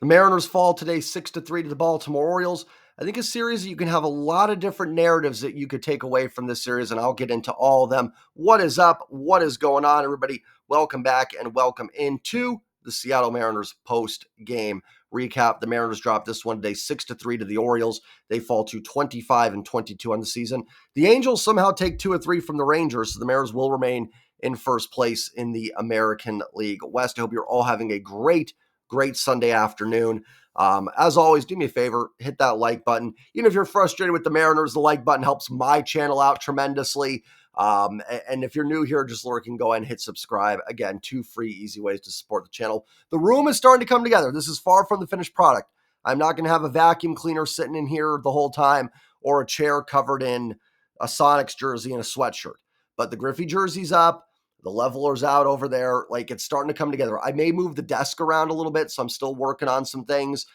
The Mariners fall today 6-3 to the Baltimore Orioles. I think a series that you can have a lot of different narratives that you could take away from this series, and I'll get into all of them. What is up? What is going on, everybody? Welcome back and welcome into the Seattle Mariners post-game recap. The Mariners dropped this one today 6-3 to the Orioles. They fall to 25-22 on the season. The Angels somehow take 2 of 3 from the Rangers, so the Mariners will remain in first place in the American League West. I hope you're all having a great Sunday afternoon. As always, do me a favor, hit that like button. Even if you're frustrated with the Mariners, the like button helps my channel out tremendously. And if you're new here, just lurking, go ahead and hit subscribe. Again, 2 free, easy ways to support the channel. The room is starting to come together. This is far from the finished product. I'm not going to have a vacuum cleaner sitting in here the whole time or a chair covered in a Sonics jersey and a sweatshirt. But the Griffey jersey's up. The leveler's out over there. Like, it's starting to come together. I may move the desk around a little bit, so I'm still working on some things.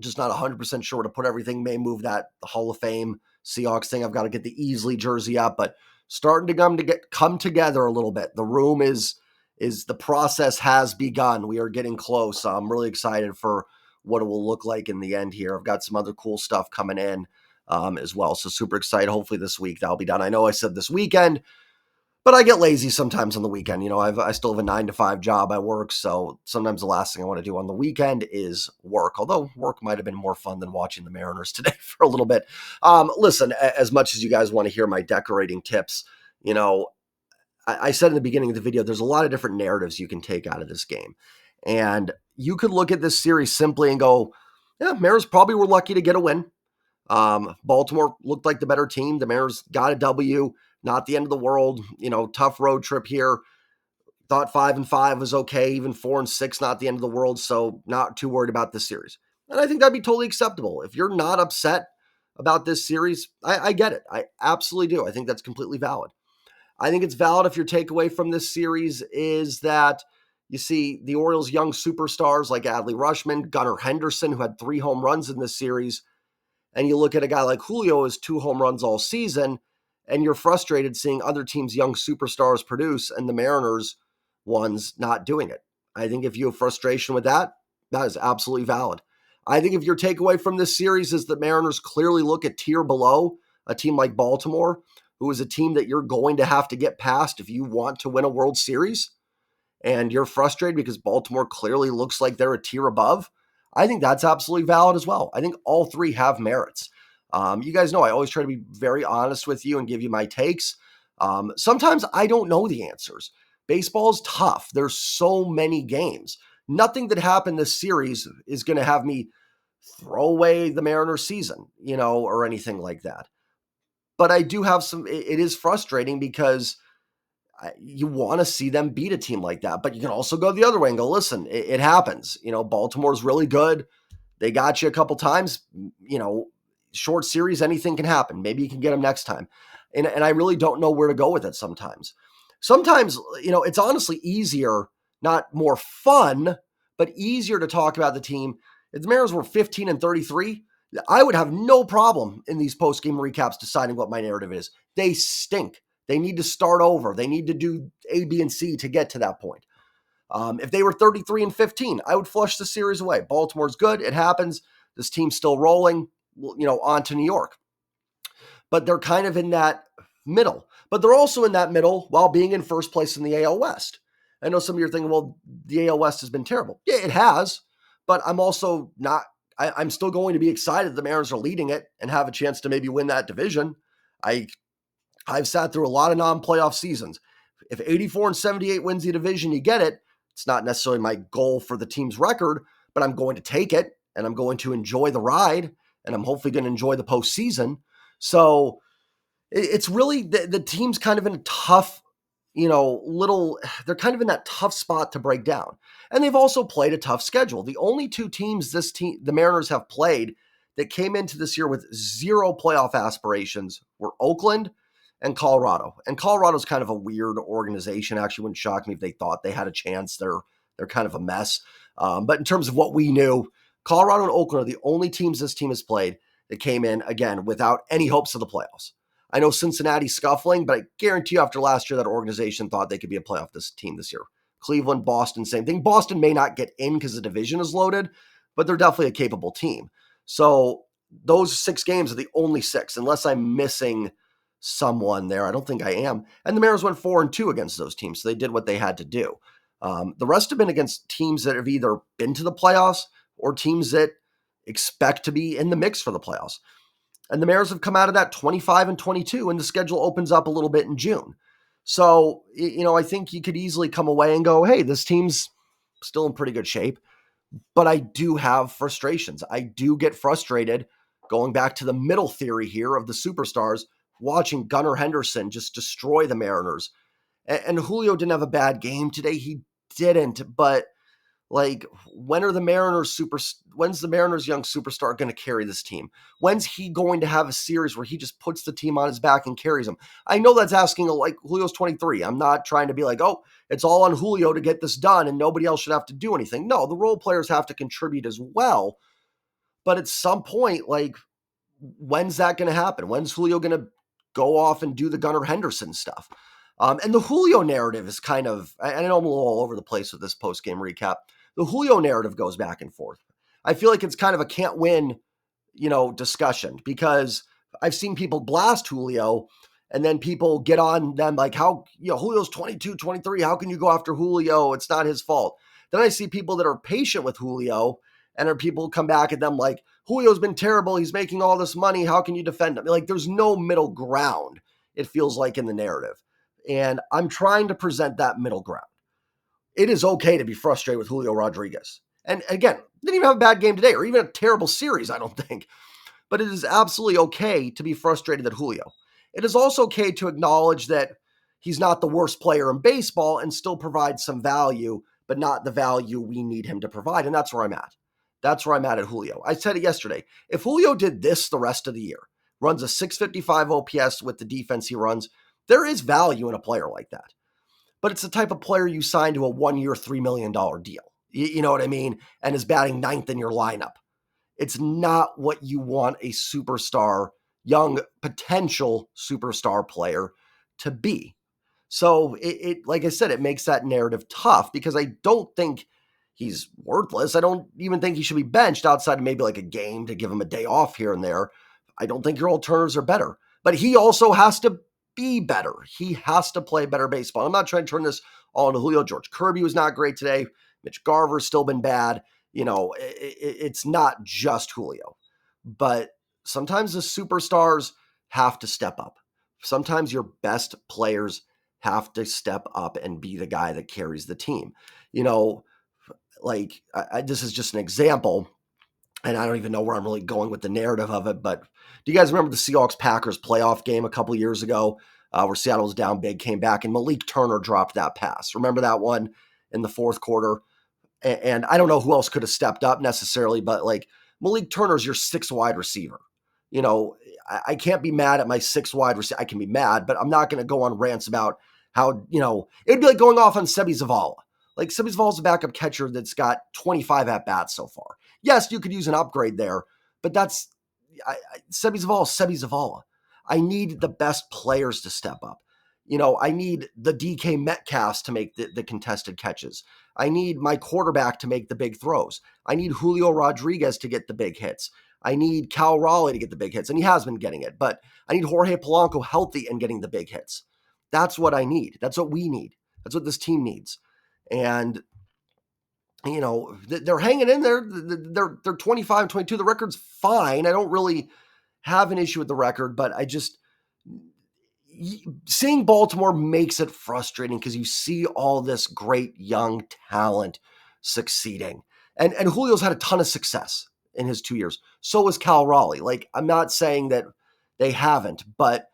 Just not 100% sure where to put everything. May move the Hall of Fame Seahawks thing. I've got to get the Easley jersey up, but starting to come together a little bit. The room is the process has begun. We are getting close. I'm really excited for what it will look like in the end here. I've got some other cool stuff coming in as well. So super excited. Hopefully this week that'll be done. I know I said this weekend, but I get lazy sometimes on the weekend. You know, I still have a 9-to-5 job. I work, so sometimes the last thing I want to do on the weekend is work, although work might have been more fun than watching the Mariners today for a little bit. Listen, as much as you guys want to hear my decorating tips, you know, I said in the beginning of the video, there's a lot of different narratives you can take out of this game. And you could look at this series simply and go, yeah, Mariners probably were lucky to get a win. Baltimore looked like the better team. The Mariners got a W. Not the end of the world, you know, tough road trip here. Thought 5-5 was okay. Even 4-6, not the end of the world. So not too worried about this series. And I think that'd be totally acceptable. If you're not upset about this series, I get it. I absolutely do. I think that's completely valid. I think it's valid if your takeaway from this series is that you see the Orioles' young superstars like Adley Rutschman, Gunnar Henderson, who had 3 home runs in this series. And you look at a guy like Julio who has 2 home runs all season, and you're frustrated seeing other teams' young superstars produce and the Mariners ones not doing it. I think if you have frustration with that, that is absolutely valid. I think if your takeaway from this series is that Mariners clearly look a tier below a team like Baltimore, who is a team that you're going to have to get past if you want to win a World Series, and you're frustrated because Baltimore clearly looks like they're a tier above, I think that's absolutely valid as well. I think all 3 have merits. You guys know I always try to be very honest with you and give you my takes. Sometimes I don't know the answers. Baseball's tough. There's so many games. Nothing that happened this series is going to have me throw away the Mariners season, you know, or anything like that. But I do have it is frustrating because you want to see them beat a team like that. But you can also go the other way and go, listen, it happens. You know, Baltimore's really good. They got you a couple times, you know, short series, anything can happen. Maybe you can get them next time. And I really don't know where to go with it sometimes. Sometimes, you know, it's honestly easier, not more fun, but easier to talk about the team. If the Mariners were 15-33, I would have no problem in these post-game recaps deciding what my narrative is. They stink. They need to start over. They need to do A, B, and C to get to that point. If they were 33-15, I would flush the series away. Baltimore's good. It happens. This team's still rolling, you know, on to New York. But they're kind of in that middle. But they're also in that middle while being in first place in the AL West. I know some of you are thinking, well, the AL West has been terrible. Yeah, it has. But I'm also not, I'm still going to be excited the Mariners are leading it and have a chance to maybe win that division. I've sat through a lot of non-playoff seasons. If 84-78 wins the division, you get it. It's not necessarily my goal for the team's record, but I'm going to take it, and I'm going to enjoy the ride, and I'm hopefully going to enjoy the postseason. So it's really, the team's kind of in a tough, you know, they're kind of in that tough spot to break down. And they've also played a tough schedule. The only 2 teams the Mariners have played that came into this year with 0 playoff aspirations were Oakland and Colorado. And Colorado's kind of a weird organization. Actually, wouldn't shock me if they thought they had a chance. They're kind of a mess. But in terms of what we knew, Colorado and Oakland are the only teams this team has played that came in, again, without any hopes of the playoffs. I know Cincinnati's scuffling, but I guarantee you after last year, that organization thought they could be a playoff team this year. Cleveland, Boston, same thing. Boston may not get in because the division is loaded, but they're definitely a capable team. So those 6 games are the only 6, unless I'm missing someone there. I don't think I am. And the Mariners went 4-2 against those teams, so they did what they had to do. The rest have been against teams that have either been to the playoffs or teams that expect to be in the mix for the playoffs. And the Mariners have come out of that 25-22, and the schedule opens up a little bit in June. So, I think you could easily come away and go, hey, this team's still in pretty good shape. But I do have frustrations. I do get frustrated going back to the middle theory here of the superstars, watching Gunnar Henderson just destroy the Mariners. And Julio didn't have a bad game today. He didn't, but like, when's the Mariners young superstar going to carry this team? When's he going to have a series where he just puts the team on his back and carries them? I know that's asking, like, Julio's 23. I'm not trying to be like, oh, it's all on Julio to get this done and nobody else should have to do anything. No, the role players have to contribute as well. But at some point, like, when's that going to happen? When's Julio going to go off and do the Gunnar Henderson stuff? And the Julio narrative is kind of, I know I'm a little all over the place with this post-game recap. The Julio narrative goes back and forth. I feel like it's kind of a can't win, discussion, because I've seen people blast Julio and then people get on them like, how, Julio's 22, 23. How can you go after Julio? It's not his fault. Then I see people that are patient with Julio and are people come back at them like, Julio's been terrible. He's making all this money. How can you defend him? Like, there's no middle ground, it feels like, in the narrative. And I'm trying to present that middle ground. It is okay to be frustrated with Julio Rodriguez. And again, didn't even have a bad game today or even a terrible series, I don't think. But it is absolutely okay to be frustrated at Julio. It is also okay to acknowledge that he's not the worst player in baseball and still provides some value, but not the value we need him to provide. And that's where I'm at. That's where I'm at Julio. I said it yesterday. If Julio did this the rest of the year, runs a 655 OPS with the defense he runs, there is value in a player like that. But it's the type of player you sign to a 1-year, $3 million deal. You know what I mean? And is batting 9th in your lineup. It's not what you want a superstar, young potential superstar player to be. So it like I said, it makes that narrative tough because I don't think he's worthless. I don't even think he should be benched outside of maybe like a game to give him a day off here and there. I don't think your alternatives are better. But he also has to be better. He has to play better baseball. I'm not trying to turn this all into Julio. George Kirby was not great today. Mitch Garver's still been bad. It's not just Julio. But sometimes the superstars have to step up. Sometimes your best players have to step up and be the guy that carries the team. This is just an example, and I don't even know where I'm really going with the narrative of it, but do you guys remember the Seahawks-Packers playoff game a couple years ago where Seattle was down big, came back, and Malik Turner dropped that pass? Remember that one in the fourth quarter? And I don't know who else could have stepped up necessarily, but like Malik Turner's your 6th wide receiver. I can't be mad at my 6th wide receiver. I can be mad, but I'm not going to go on rants about how, it'd be like going off on Sebi Zavala. Like, Sebi Zavala's a backup catcher that's got 25 at-bats so far. Yes, you could use an upgrade there, but that's Sebi Zavala. I need the best players to step up. I need the DK Metcalfs to make the contested catches. I need my quarterback to make the big throws. I need Julio Rodriguez to get the big hits. I need Cal Raleigh to get the big hits, and he has been getting it. But I need Jorge Polanco healthy and getting the big hits. That's what I need. That's what we need. That's what this team needs. And they're hanging in there. They're 25-22. The record's fine. I don't really have an issue with the record, but seeing Baltimore makes it frustrating because you see all this great young talent succeeding. And Julio's had a ton of success in his 2 years. So has Cal Raleigh. Like, I'm not saying that they haven't, but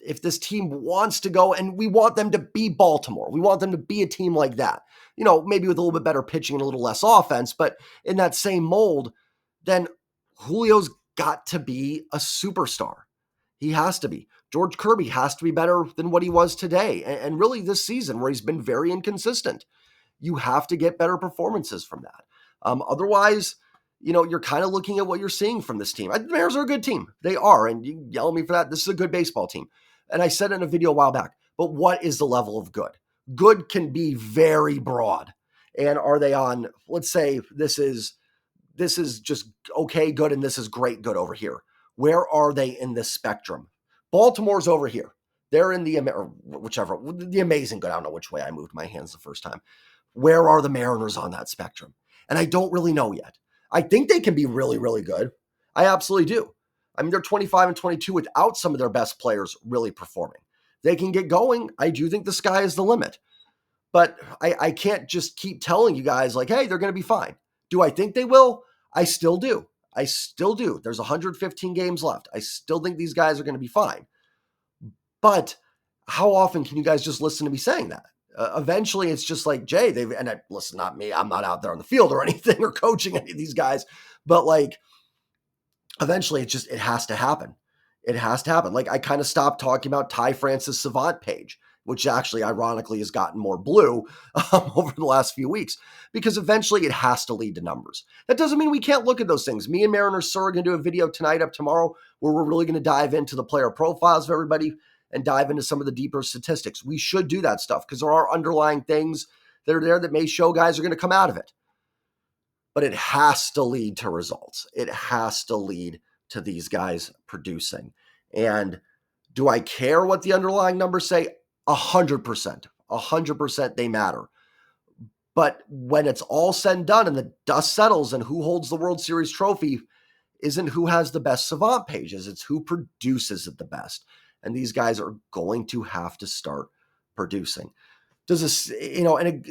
if this team wants to go, and we want them to be Baltimore, we want them to be a team like that, maybe with a little bit better pitching and a little less offense, but in that same mold, then Julio's got to be a superstar. He has to be. George Kirby has to be better than what he was today. And really this season where he's been very inconsistent. You have to get better performances from that. Otherwise, you're kind of looking at what you're seeing from this team. The Mariners are a good team. They are. And you can yell at me for that. This is a good baseball team. And I said in a video a while back, but what is the level of good? Good can be very broad. And are they on, let's say this is just okay good and this is great good over here. Where are they in this spectrum? Baltimore's over here. They're in the, or whichever, the amazing good. I don't know which way I moved my hands the first time. Where are the Mariners on that spectrum? And I don't really know yet. I think they can be really, really good. I absolutely do. I mean, they're 25 and 22 without some of their best players really performing. They can get going. I do think the sky is the limit. But I can't just keep telling you guys like, hey, they're going to be fine. Do I think they will? I still do. I still do. There's 115 games left. I still think these guys are going to be fine. But how often can you guys just listen to me saying that? Eventually, it's just like, Jay, listen, not me. I'm not out there on the field or anything or coaching any of these guys. But like, eventually, it has to happen. It has to happen. Like, I kind of stopped talking about Ty Francis' Savant page, which actually ironically has gotten more blue over the last few weeks, because eventually it has to lead to numbers. That doesn't mean we can't look at those things. Me and Mariners Sir are going to do a video tonight up tomorrow where we're really going to dive into the player profiles of everybody and dive into some of the deeper statistics. We should do that stuff because there are underlying things that are there that may show guys are going to come out of it. But it has to lead to results. It has to lead to these guys producing. And do I care what the underlying numbers say? 100%. 100% they matter. But when it's all said and done and the dust settles and who holds the World Series trophy isn't who has the best Savant pages. It's who produces it the best. And these guys are going to have to start producing. Does this,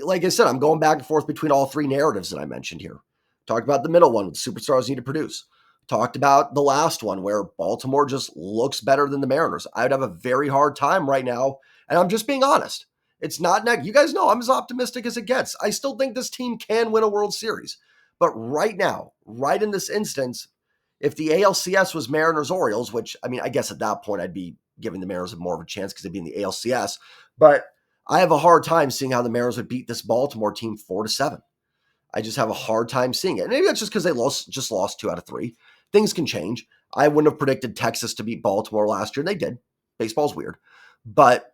like I said, I'm going back and forth between all three narratives that I mentioned here. Talked about the middle one, superstars need to produce. Talked about the last one where Baltimore just looks better than the Mariners. I would have a very hard time right now, and I'm just being honest. It's not you guys know I'm as optimistic as it gets. I still think this team can win a World Series. But right now, right in this instance, if the ALCS was Mariners Orioles, which, I mean, I guess at that point I'd be giving the Mariners more of a chance because they'd be in the ALCS. But I have a hard time seeing how the Mariners would beat this Baltimore team 4-7. I just have a hard time seeing it. Maybe that's just because they lost 2 out of 3. Things can change. I wouldn't have predicted Texas to beat Baltimore last year, and they did. Baseball's weird. But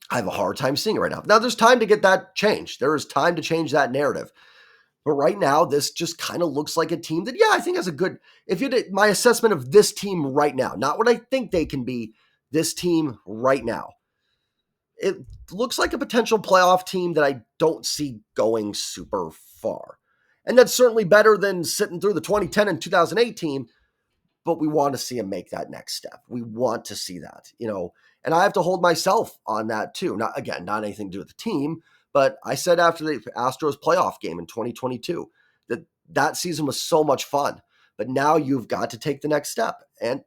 I have a hard time seeing it right now. Now, there's time to get that changed. There is time to change that narrative. But right now, this just kind of looks like a team that, I think has a good, if you did my assessment of this team right now, not what I think they can be, this team right now, it looks like a potential playoff team that I don't see going super far. And that's certainly better than sitting through the 2010 and 2018, but we want to see them make that next step. We want to see that, and I have to hold myself on that too. Not anything to do with the team, but I said after the Astros playoff game in 2022 that season was so much fun, but now you've got to take the next step, and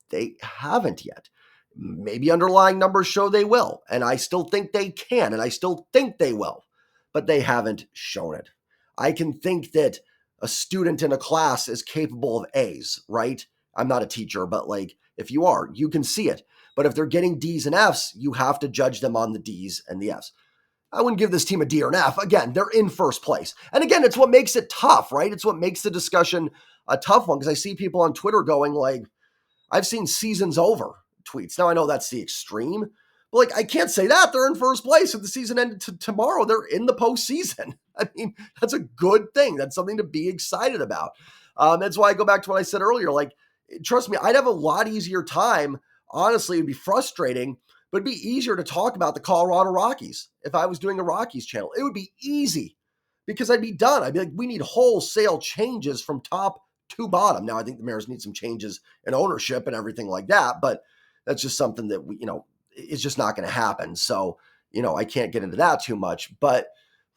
they haven't yet. Maybe underlying numbers show they will, and I still think they can, and I still think they will, but they haven't shown it. I can think that a student in a class is capable of A's, right? I'm not a teacher, but like if you are, you can see it. But if they're getting D's and F's, you have to judge them on the D's and the F's. I wouldn't give this team a D or an F. Again, they're in first place. And again, it's what makes it tough, right? It's what makes the discussion a tough one, because I see people on Twitter going like, I've seen season's over tweets. Now, I know that's the extreme, but like, I can't say that. They're in first place. If the season ended tomorrow, they're in the postseason. I mean, that's a good thing. That's something to be excited about. That's why I go back to what I said earlier. Like, trust me, I'd have a lot easier time. Honestly, it'd be frustrating, but it'd be easier to talk about the Colorado Rockies if I was doing a Rockies channel. It would be easy because I'd be done. I'd be like, we need wholesale changes from top to bottom. Now, I think the Mariners need some changes in ownership and everything like that, but that's just something that we, it's just not going to happen. So, I can't get into that too much, but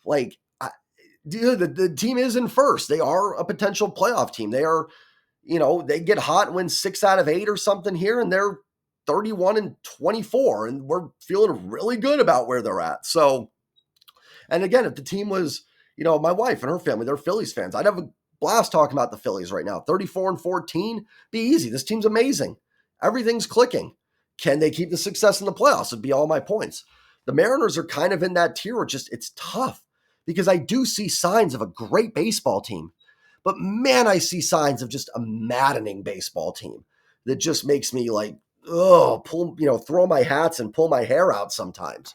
like, the team is in first. They are a potential playoff team. They are, they get hot and win 6 out of 8 or something here, and they're 31-24, and we're feeling really good about where they're at. So, and again, if the team was, my wife and her family, they're Phillies fans, I'd have a blast talking about the Phillies right now. 34-14, be easy. This team's amazing. Everything's clicking. Can they keep the success in the playoffs? Would be all my points. The Mariners are kind of in that tier where it's tough, because I do see signs of a great baseball team, but man, I see signs of just a maddening baseball team that just makes me like, throw my hats and pull my hair out sometimes.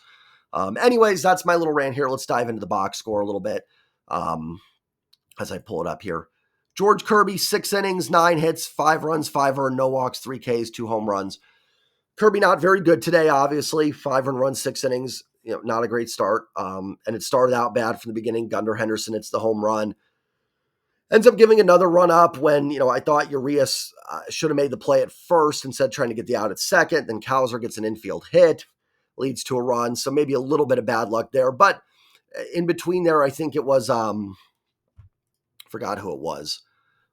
Anyways, that's my little rant here. Let's dive into the box score a little bit as I pull it up here. George Kirby, 6 innings, 9 hits, 5 runs, 5 earned, no walks, 3 Ks, 2 home runs. Kirby not very good today, obviously. 5 earned runs, 6 innings. Not a great start. And it started out bad from the beginning. Gunnar Henderson hits the home run. Ends up giving another run up when, I thought Urias should have made the play at first instead of trying to get the out at second. Then Kowser gets an infield hit, leads to a run. So maybe a little bit of bad luck there. But in between there, I think it was, forgot who it was.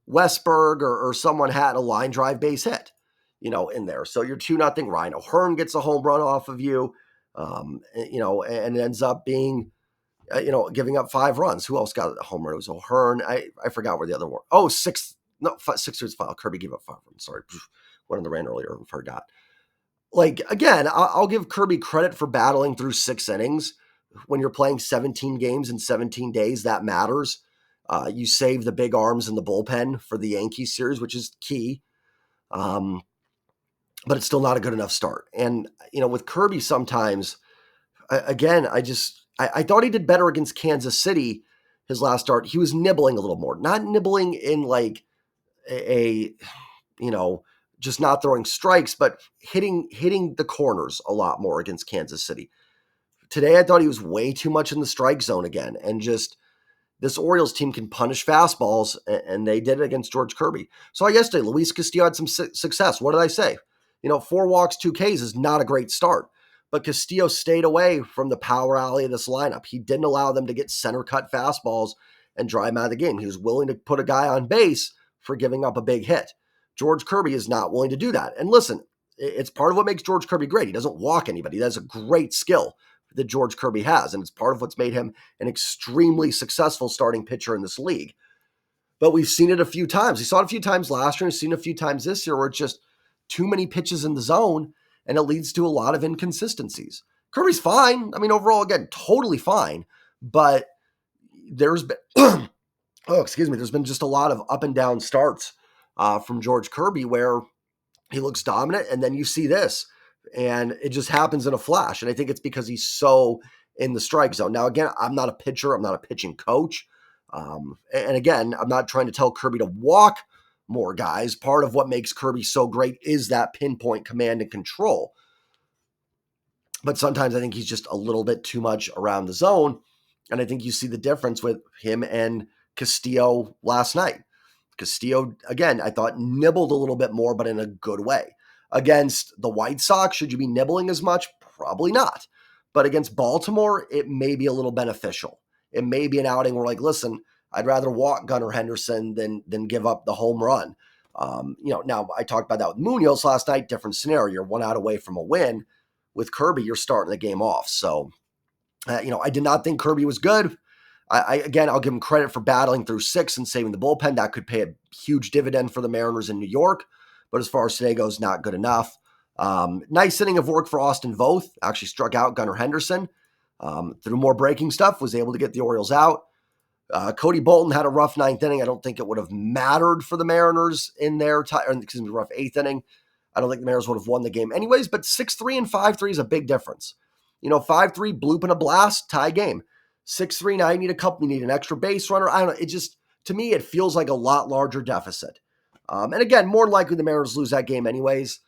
Westberg or someone had a line drive base hit, in there. So you're 2-0. Rhino Hearn gets a home run off of you, and it ends up being, giving up 5 runs. Who else got a home run? It was O'Hearn. I forgot where the other one. Oh, 6. No, 6 was foul. Kirby gave up 5 runs. Sorry. Went on the rant earlier and forgot. Again, I'll give Kirby credit for battling through 6 innings. When you're playing 17 games in 17 days, that matters. You save the big arms in the bullpen for the Yankees series, which is key. But it's still not a good enough start. And, with Kirby sometimes, again, I thought he did better against Kansas City his last start. He was nibbling a little more. Not nibbling in like a just not throwing strikes, but hitting the corners a lot more against Kansas City. Today, I thought he was way too much in the strike zone again. And just this Orioles team can punish fastballs, and they did it against George Kirby. So yesterday, Luis Castillo had some success. What did I say? 4 walks, 2 Ks is not a great start. But Castillo stayed away from the power alley of this lineup. He didn't allow them to get center cut fastballs and drive him out of the game. He was willing to put a guy on base for giving up a big hit. George Kirby is not willing to do that. And listen, it's part of what makes George Kirby great. He doesn't walk anybody. That's a great skill that George Kirby has, and it's part of what's made him an extremely successful starting pitcher in this league. But we've seen it a few times. We saw it a few times last year, and we've seen it a few times this year where it's just too many pitches in the zone, and it leads to a lot of inconsistencies. Kirby's fine. I mean, overall, again, totally fine. But there's been, there's been just a lot of up and down starts from George Kirby where he looks dominant, and then you see this, and it just happens in a flash. And I think it's because he's so in the strike zone. Now, again, I'm not a pitcher. I'm not a pitching coach. And again, I'm not trying to tell Kirby to walk more guys. Part of what makes Kirby so great is that pinpoint command and control. But sometimes I think he's just a little bit too much around the zone. And I think you see the difference with him and Castillo last night. Castillo, again, I thought nibbled a little bit more, but in a good way. Against the White Sox, should you be nibbling as much? Probably not. But against Baltimore, it may be a little beneficial. It may be an outing where, listen, I'd rather walk Gunnar Henderson than give up the home run. Now I talked about that with Munoz last night, different scenario. You're 1 out away from a win. With Kirby, you're starting the game off. So, I did not think Kirby was good. Again, I'll give him credit for battling through 6 and saving the bullpen. That could pay a huge dividend for the Mariners in New York. But as far as today goes, not good enough. Nice inning of work for Austin Voth. Actually struck out Gunnar Henderson. Through more breaking stuff, was able to get the Orioles out. Cody Bolton had a rough 9th inning. I don't think it would have mattered for the Mariners in their rough 8th inning. I don't think the Mariners would have won the game anyways, but 6-3 and 5-3 is a big difference. 5-3, bloop and a blast, tie game. 6-3, now you need an extra base runner. I don't know. It just, to me, it feels like a lot larger deficit. And again, more likely the Mariners lose that game anyways.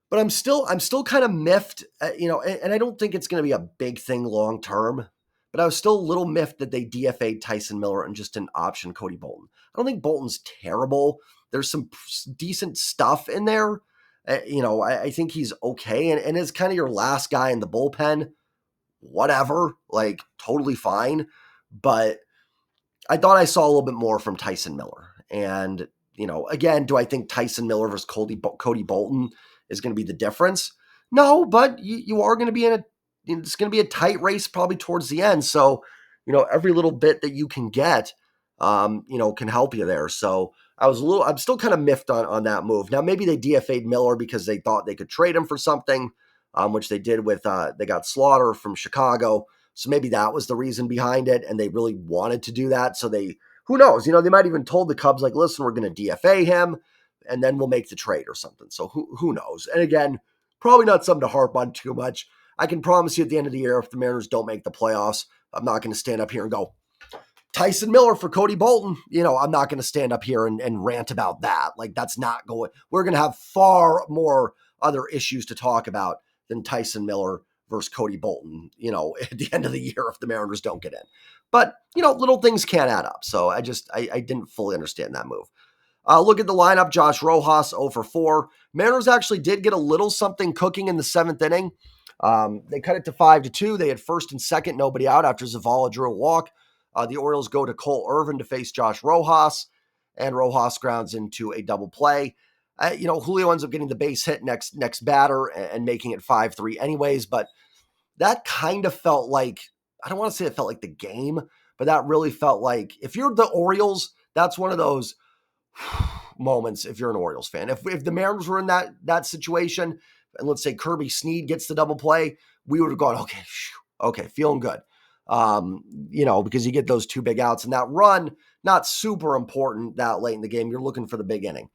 But I'm still kind of miffed, and I don't think it's going to be a big thing long term. But I was still a little miffed that they DFA'd Tyson Miller and just didn't option Cody Bolton. I don't think Bolton's terrible. There's some decent stuff in there. I think he's okay. And is kind of your last guy in the bullpen. Whatever, totally fine. But I thought I saw a little bit more from Tyson Miller. And, again, do I think Tyson Miller versus Cody Bolton is going to be the difference? No, but you are going to be it's going to be a tight race probably towards the end. So, every little bit that you can get, can help you there. So I'm still kind of miffed on that move. Now, maybe they DFA'd Miller because they thought they could trade him for something, which they did with, they got Slaughter from Chicago. So maybe that was the reason behind it. And they really wanted to do that. So who knows, they might even told the Cubs, listen, we're going to DFA him and then we'll make the trade or something. So who knows? And again, probably not something to harp on too much. I can promise you at the end of the year, if the Mariners don't make the playoffs, I'm not going to stand up here and go, Tyson Miller for Cody Bolton. I'm not going to stand up here and rant about that. Like, that's not going, we're going to have far more other issues to talk about than Tyson Miller versus Cody Bolton, at the end of the year if the Mariners don't get in. But, little things can't add up. So I didn't fully understand that move. Look at the lineup. Josh Rojas, 0 for 4. Mariners actually did get a little something cooking in the 7th inning. They cut it to 5-2. They had first and second, nobody out after Zavala drew a walk. The Orioles go to Cole Irvin to face Josh Rojas, and Rojas grounds into a double play. Julio ends up getting the base hit next batter and making it 5-3 anyways, but that kind of felt like, I don't want to say it felt like the game, but that really felt like, if you're the Orioles, that's one of those moments if you're an Orioles fan. If the Mariners were in that situation, and let's say Kirby Snead gets the double play, we would have gone, okay, feeling good. Because you get those 2 big outs, and that run, not super important that late in the game. You're looking for the big inning.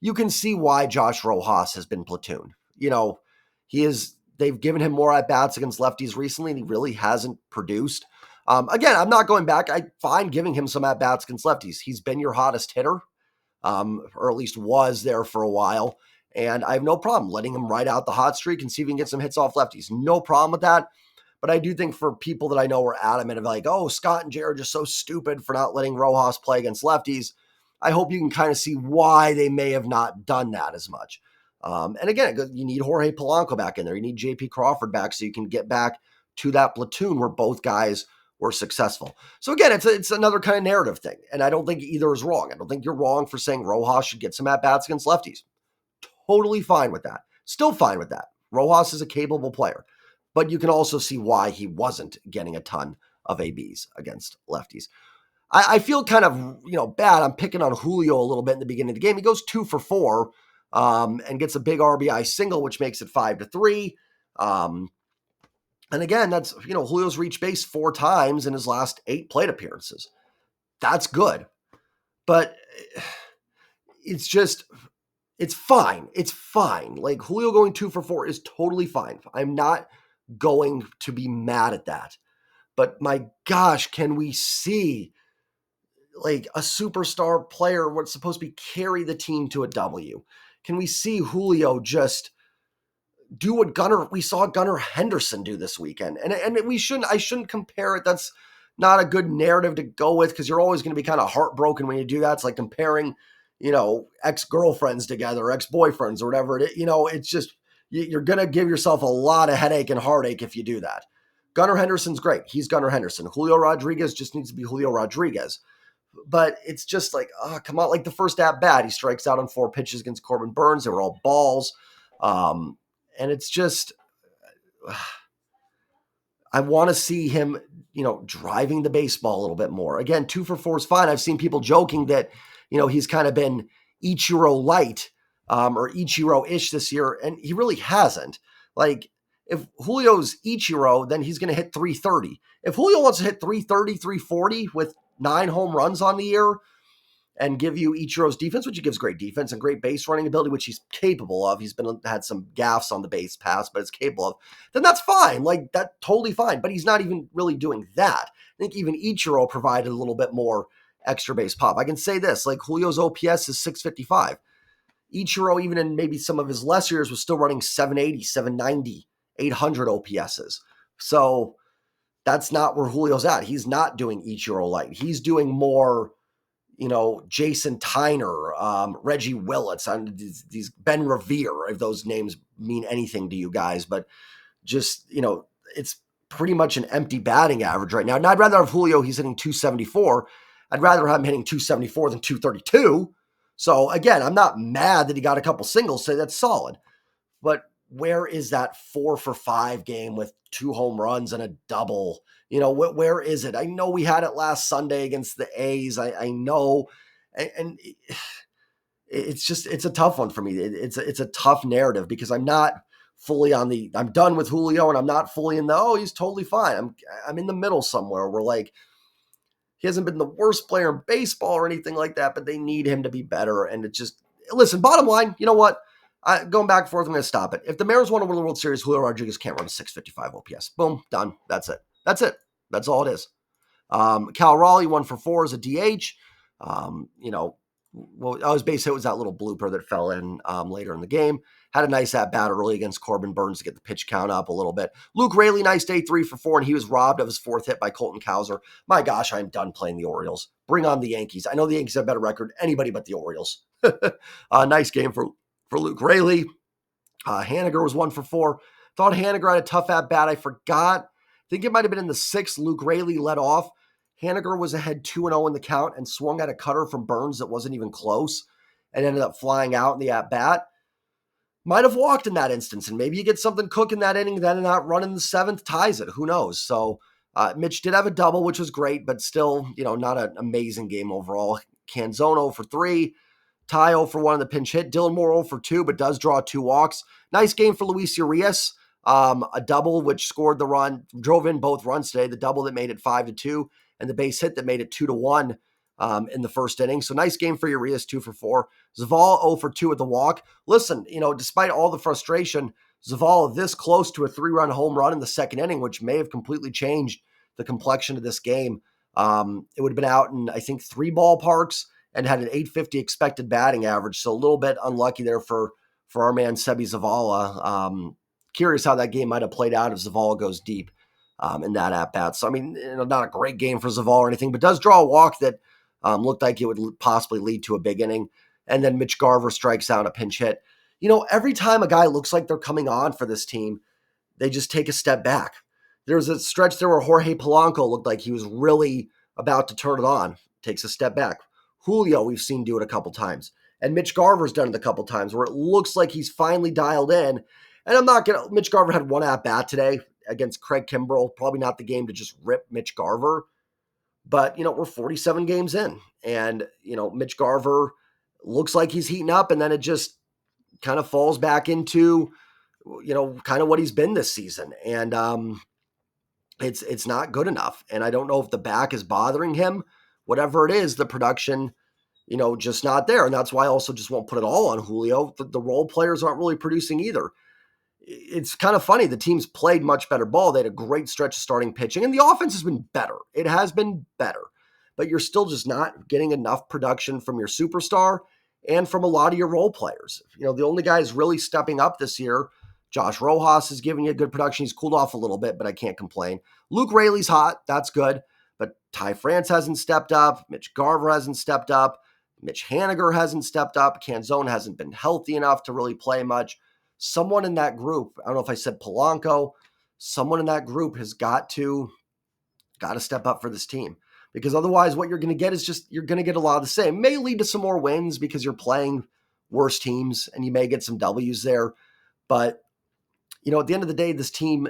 You can see why Josh Rojas has been platooned. They've given him more at-bats against lefties recently, and he really hasn't produced. Again, I'm not going back. I find giving him some at-bats against lefties. He's been your hottest hitter, or at least was there for a while, and I have no problem letting him ride out the hot streak and see if he can get some hits off lefties. No problem with that. But I do think for people that I know are adamant of like, oh, Scott and Jared are just so stupid for not letting Rojas play against lefties, I hope you can kind of see why they may have not done that as much. And again, you need Jorge Polanco back in there. You need JP Crawford back so you can get back to that platoon where both guys were successful. So again, it's another kind of narrative thing. And I don't think either is wrong. I don't think you're wrong for saying Rojas should get some at-bats against lefties. Totally fine with that. Still fine with that. Rojas is a capable player. But you can also see why he wasn't getting a ton of ABs against lefties. I feel kind of, bad. I'm picking on Julio a little bit in the beginning of the game. He goes 2 for 4 and gets a big RBI single, which makes it 5-3. And again, that's, Julio's reached base 4 times in his last 8 plate appearances. That's good. But it's fine. It's fine. Like, Julio going 2 for 4 is totally fine. I'm not going to be mad at that. But my gosh, can we see like a superstar player, what's supposed to be carry the team to a W? Can we see Julio just do what we saw Gunnar Henderson do this weekend? And I shouldn't compare it. That's not a good narrative to go with, because you're always going to be kind of heartbroken when you do that. It's like comparing, ex-girlfriends together, ex-boyfriends or whatever. It's just, you're going to give yourself a lot of headache and heartache if you do that. Gunnar Henderson's great. He's Gunnar Henderson. Julio Rodriguez just needs to be Julio Rodriguez. But it's just like, come on. Like the first at bat, he strikes out on 4 pitches against Corbin Burns. They were all balls. And it's just, I want to see him, driving the baseball a little bit more. Again, 2 for 4 is fine. I've seen people joking that, he's kind of been Ichiro light or Ichiro-ish this year, and he really hasn't. Like, if Julio's Ichiro, then he's going to hit 330. If Julio wants to hit 330, 340 with 9 home runs on the year and give you Ichiro's defense, which he gives great defense and great base running ability, which he's capable of. He's had some gaffes on the base pass, but it's capable of. Then that's fine. Like, that's totally fine. But he's not even really doing that. I think even Ichiro provided a little bit more extra base pop. I can say this, like Julio's OPS is 655. Ichiro, even in maybe some of his lesser years, was still running 780, 790, 800 OPSs. So that's not where Julio's at. He's not doing Ichiro light. He's doing more, Jason Tyner, Reggie Willits, these Ben Revere, if those names mean anything to you guys. But just, it's pretty much an empty batting average right now. And I'd rather have Julio, he's hitting 274. I'd rather have him hitting 274 than 232. So again, I'm not mad that he got a couple singles, so that's solid. But where is that 4 for 5 game with 2 home runs and a double? Where is it? I know we had it last Sunday against the A's. I know. And it's a tough one for me. It's a tough narrative because I'm not fully I'm done with Julio, and I'm not fully in he's totally fine. I'm in the middle somewhere where, like, he hasn't been the worst player in baseball or anything like that, but they need him to be better. And it just, listen, bottom line, you know what? Going back and forth, I'm going to stop it. If the Mariners want to win the World Series, Julio Rodriguez can't run a 655 OPS. Boom, done. That's it. That's it. That's all it is. Cal Raleigh 1-for-4 as a DH. His base hit was that little blooper that fell in later in the game. Had a nice at-bat early against Corbin Burns to get the pitch count up a little bit. Luke Raley, nice day, 3-for-4, and he was robbed of his 4th hit by Colton Cowser. My gosh, I'm done playing the Orioles. Bring on the Yankees. I know the Yankees have a better record. Anybody but the Orioles. Nice game for Luke Raley. Haniger was 1-for-4. Thought Haniger had a tough at-bat. I forgot. I think it might have been in the 6th. Luke Raley led off. Haniger was ahead 2-0 in the count and swung at a cutter from Burns that wasn't even close and ended up flying out in the at-bat. Might have walked in that instance, and maybe you get something cooking that inning, then not running the 7th ties it. Who knows? So Mitch did have a double, which was great, but still, not an amazing game overall. Canzone 0-for-3. Ty 0-for-1 in the pinch hit. Dylan Moore 0-for-2, but does draw 2 walks. Nice game for Luis Urias. A double, which scored the run, drove in both runs today. The double that made it 5-2, and the base hit that made it 2-1 in the first inning. So nice game for Urias, 2-for-4. Zavala 0-for-2 with the walk. Listen, despite all the frustration, Zavala this close to a 3-run home run in the second inning, which may have completely changed the complexion of this game. It would have been out in, I think, 3 ballparks and had an .850 expected batting average. So a little bit unlucky there for our man Sebi Zavala. Curious how that game might have played out if Zavala goes deep in that at-bat. So, not a great game for Zavala or anything, but does draw a walk that looked like it would possibly lead to a big inning. And then Mitch Garver strikes out a pinch hit. Every time a guy looks like they're coming on for this team, they just take a step back. There was a stretch there where Jorge Polanco looked like he was really about to turn it on, takes a step back. Julio, we've seen do it a couple times. And Mitch Garver's done it a couple times where it looks like he's finally dialed in. And Mitch Garver had 1 at-bat today against Craig Kimbrell. Probably not the game to just rip Mitch Garver. But, we're 47 games in. And, Mitch Garver looks like he's heating up. And then it just kind of falls back into, kind of what he's been this season. And it's not good enough. And I don't know if the back is bothering him. Whatever it is, the production, just not there. And that's why I also just won't put it all on Julio. The role players aren't really producing either. It's kind of funny. The team's played much better ball. They had a great stretch of starting pitching, and the offense has been better. It has been better. But you're still just not getting enough production from your superstar and from a lot of your role players. The only guys really stepping up this year, Josh Rojas is giving you good production. He's cooled off a little bit, but I can't complain. Luke Raley's hot. That's good. But Ty France hasn't stepped up. Mitch Garver hasn't stepped up. Mitch Haniger hasn't stepped up. Canzone hasn't been healthy enough to really play much. Someone in that group, I don't know if I said Polanco, someone in that group has got to step up for this team. Because otherwise what you're going to get is you're going to get a lot of the same. It may lead to some more wins because you're playing worse teams and you may get some W's there. But, at the end of the day, this team,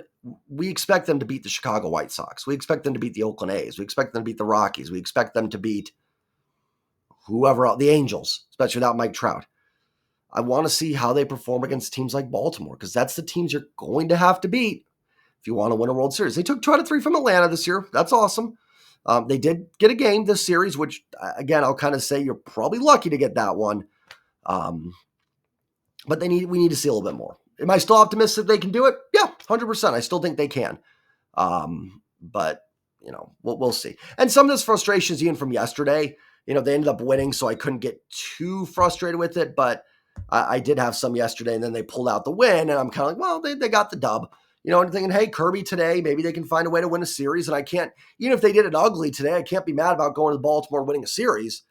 we expect them to beat the Chicago White Sox. We expect them to beat the Oakland A's. We expect them to beat the Rockies. We expect them to beat whoever else, the Angels, especially without Mike Trout. I want to see how they perform against teams like Baltimore because that's the teams you're going to have to beat if you want to win a World Series. They took 2 out of 3 from Atlanta this year. That's awesome. They did get a game this series, which, again, I'll kind of say you're probably lucky to get that one. But we need to see a little bit more. Am I still optimistic they can do it? Yeah, 100%. I still think they can. But, we'll see. And some of this frustration is even from yesterday. They ended up winning, so I couldn't get too frustrated with it. But I did have some yesterday, and then they pulled out the win. And I'm kind of like, well, they got the dub. And thinking, hey, Kirby today, maybe they can find a way to win a series. And I can't, even if they did it ugly today, I can't be mad about going to Baltimore winning a series.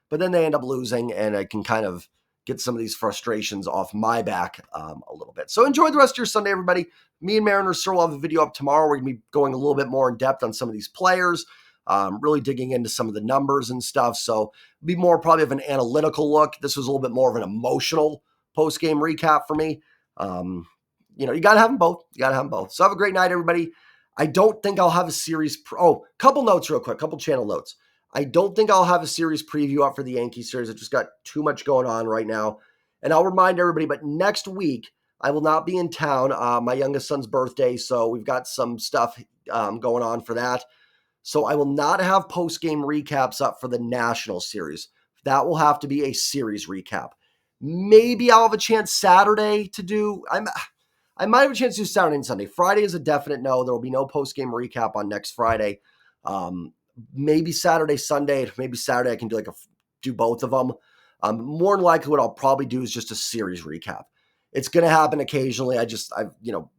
But then they end up losing, and I can kind of get some of these frustrations off my back a little bit. So enjoy the rest of your Sunday, everybody. Me and Mariners Sir will have a video up tomorrow. We're going to be going a little bit more in depth on some of these players, really digging into some of the numbers and stuff. So it'll be more probably of an analytical look. This was a little bit more of an emotional post-game recap for me. You got to have them both. So have a great night, everybody. I don't think I'll have a series. Couple notes real quick, couple channel notes. I don't think I'll have a series preview up for the Yankee series. I've just got too much going on right now. And I'll remind everybody, but next week, I will not be in town. My youngest son's birthday, so we've got some stuff going on for that. So I will not have post-game recaps up for the National Series. That will have to be a series recap. Maybe I'll have a chance Saturday to do. I might have a chance to do Saturday and Sunday. Friday is a definite no. There will be no post-game recap on next Friday. Maybe Saturday, Sunday. Maybe Saturday I can do both of them. More than likely what I'll probably do is just a series recap. It's going to happen occasionally.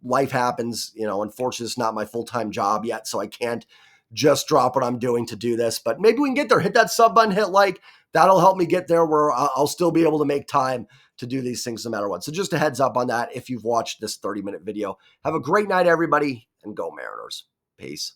Life happens. Unfortunately, it's not my full-time job yet, so I can't just drop what I'm doing to do this. But maybe we can get there. Hit that sub button, hit like. That'll help me get there where I'll still be able to make time to do these things no matter what. So just a heads up on that if you've watched this 30-minute video. Have a great night, everybody, and go Mariners. Peace.